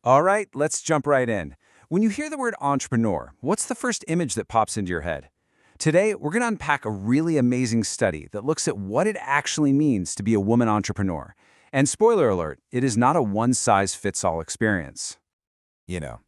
All right, let's jump right in. When you hear the word entrepreneur, what's the first image that pops into your head? Today, we're going to unpack a really amazing study that looks at what it actually means to be a woman entrepreneur. And spoiler alert, it is not a one-size-fits-all experience. You know,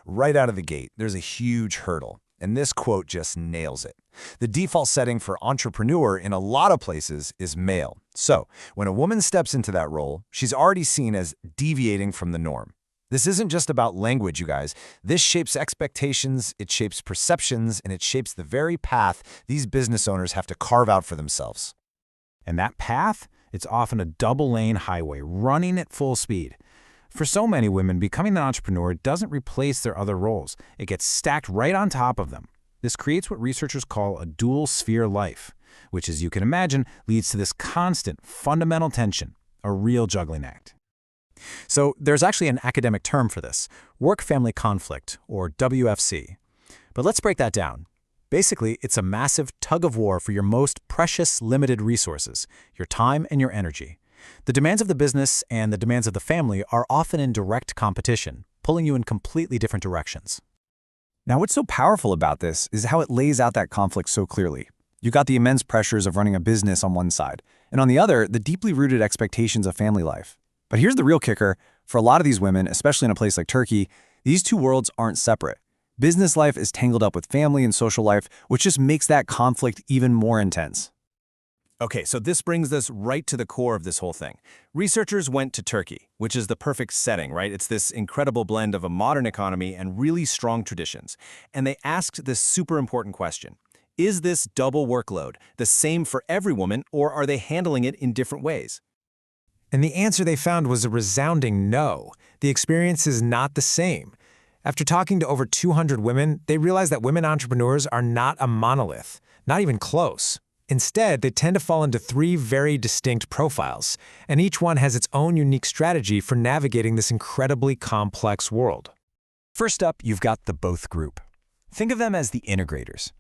right out of the gate, there's a huge hurdle, and this quote just nails it. The default setting for entrepreneur in a lot of places is male. So, when a woman steps into that role, she's already seen as deviating from the norm. This isn't just about language, you guys. This shapes expectations, it shapes perceptions, and it shapes the very path these business owners have to carve out for themselves. And that path, it's often a double-lane highway running at full speed. For so many women, becoming an entrepreneur doesn't replace their other roles. It gets stacked right on top of them. This creates what researchers call a dual-sphere life, which, as you can imagine, leads to this constant, fundamental tension, a real juggling act. So there's actually an academic term for this, work-family conflict, or WFC. But let's break that down. Basically, it's a massive tug-of-war for your most precious, limited resources, your time and your energy. The demands of the business and the demands of the family are often in direct competition, pulling you in completely different directions. Now, what's so powerful about this is how it lays out that conflict so clearly. You got the immense pressures of running a business on one side, and on the other, the deeply rooted expectations of family life. But here's the real kicker. For a lot of these women, especially in a place like Turkey, these two worlds aren't separate. Business life is tangled up with family and social life, which just makes that conflict even more intense. Okay, so this brings us right to the core of this whole thing. Researchers went to Turkey, which is the perfect setting, right? It's this incredible blend of a modern economy and really strong traditions. And they asked this super important question. Is this double workload the same for every woman, or are they handling it in different ways? And the answer they found was a resounding no. The experience is not the same. After talking to over 200 women, they realized that women entrepreneurs are not a monolith, not even close. Instead, they tend to fall into three very distinct profiles, and each one has its own unique strategy for navigating this incredibly complex world. First up, you've got the both group. Think of them as the integrators.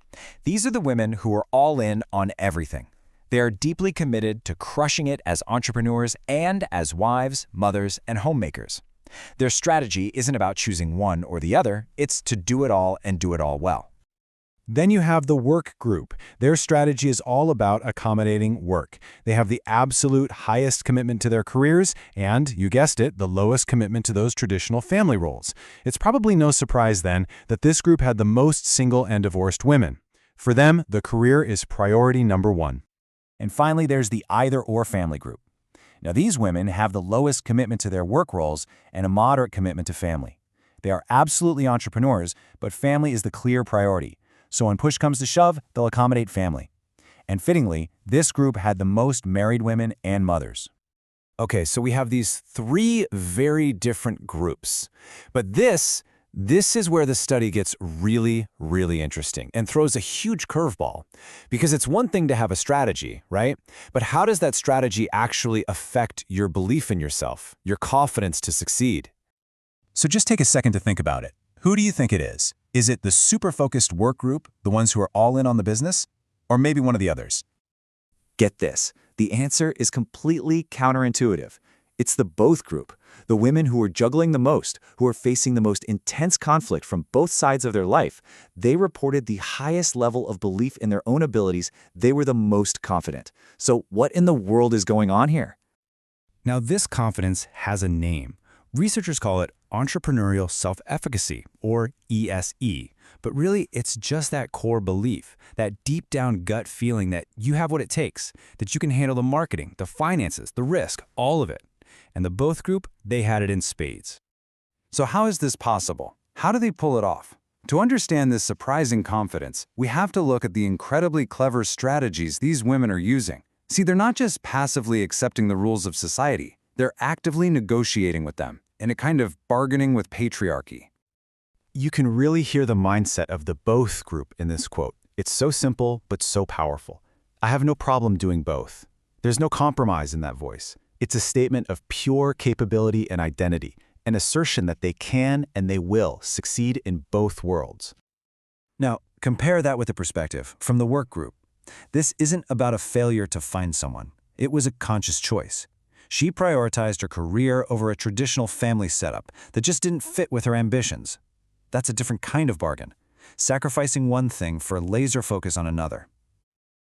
These are the women who are all in on everything. They are deeply committed to crushing it as entrepreneurs and as wives, mothers, and homemakers. Their strategy isn't about choosing one or the other, it's to do it all and do it all well. Then you have the work group. Their strategy is all about accommodating work. They have the absolute highest commitment to their careers and, you guessed it, the lowest commitment to those traditional family roles. It's probably no surprise then that this group had the most single and divorced women. For them, the career is priority number one. And finally, there's the either-or family group. Now, these women have the lowest commitment to their work roles and a moderate commitment to family. They are absolutely entrepreneurs, but family is the clear priority. So when push comes to shove, they'll accommodate family. And fittingly, this group had the most married women and mothers. Okay, so we have these three very different groups. But this is where the study gets really, really interesting and throws a huge curveball. Because it's one thing to have a strategy, right? But how does that strategy actually affect your belief in yourself, your confidence to succeed? So just take a second to think about it. Who do you think it is? Is it the super focused work group, the ones who are all in on the business? Or maybe one of the others? Get this, the answer is completely counterintuitive. It's the both group, the women who are juggling the most, who are facing the most intense conflict from both sides of their life. They reported the highest level of belief in their own abilities. They were the most confident. So what in the world is going on here? Now, this confidence has a name. Researchers call it entrepreneurial self-efficacy, or ESE. But really, it's just that core belief, that deep down gut feeling that you have what it takes, that you can handle the marketing, the finances, the risk, all of it. And the both group, they had it in spades. So how is this possible? How do they pull it off? To understand this surprising confidence, we have to look at the incredibly clever strategies these women are using. See, they're not just passively accepting the rules of society. They're actively negotiating with them, and a kind of bargaining with patriarchy. You can really hear the mindset of the both group in this quote. It's so simple, but so powerful. I have no problem doing both. There's no compromise in that voice. It's a statement of pure capability and identity, an assertion that they can and they will succeed in both worlds. Now, compare that with the perspective from the work group. This isn't about a failure to find someone. It was a conscious choice. She prioritized her career over a traditional family setup that just didn't fit with her ambitions. That's a different kind of bargain, sacrificing one thing for a laser focus on another.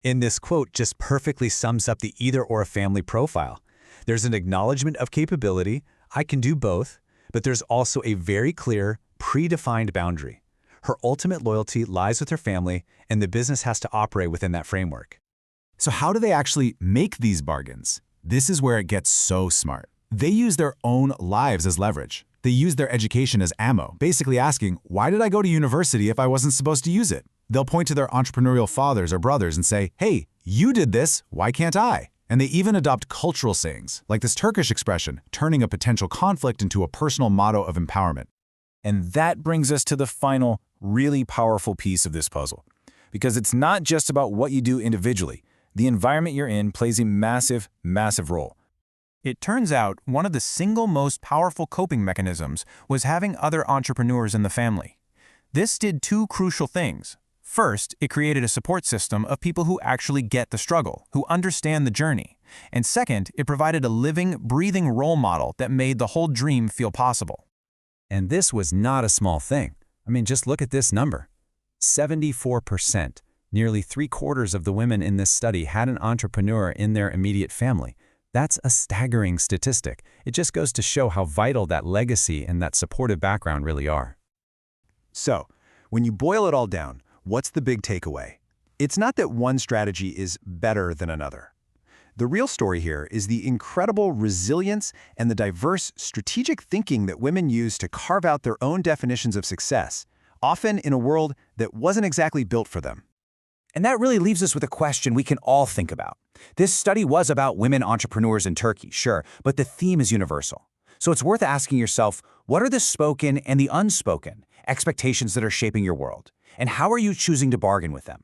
In this quote just perfectly sums up the either-or family profile. There's an acknowledgement of capability, I can do both, but there's also a very clear, predefined boundary. Her ultimate loyalty lies with her family, and the business has to operate within that framework. So how do they actually make these bargains? This is where it gets so smart. They use their own lives as leverage. They use their education as ammo, basically asking, why did I go to university if I wasn't supposed to use it? They'll point to their entrepreneurial fathers or brothers and say, hey, you did this, why can't I? And they even adopt cultural sayings, like this Turkish expression, turning a potential conflict into a personal motto of empowerment. And that brings us to the final, really powerful piece of this puzzle. Because it's not just about what you do individually. The environment you're in plays a massive, massive role. It turns out one of the single most powerful coping mechanisms was having other entrepreneurs in the family. This did two crucial things. First, it created a support system of people who actually get the struggle, who understand the journey. And second, it provided a living, breathing role model that made the whole dream feel possible. And this was not a small thing. I mean, just look at this number. 74%. Nearly 3/4 of the women in this study had an entrepreneur in their immediate family. That's a staggering statistic. It just goes to show how vital that legacy and that supportive background really are. So, when you boil it all down, what's the big takeaway? It's not that one strategy is better than another. The real story here is the incredible resilience and the diverse strategic thinking that women use to carve out their own definitions of success, often in a world that wasn't exactly built for them. And that really leaves us with a question we can all think about. This study was about women entrepreneurs in Turkey, sure, but the theme is universal. So it's worth asking yourself, what are the spoken and the unspoken expectations that are shaping your world? And how are you choosing to bargain with them?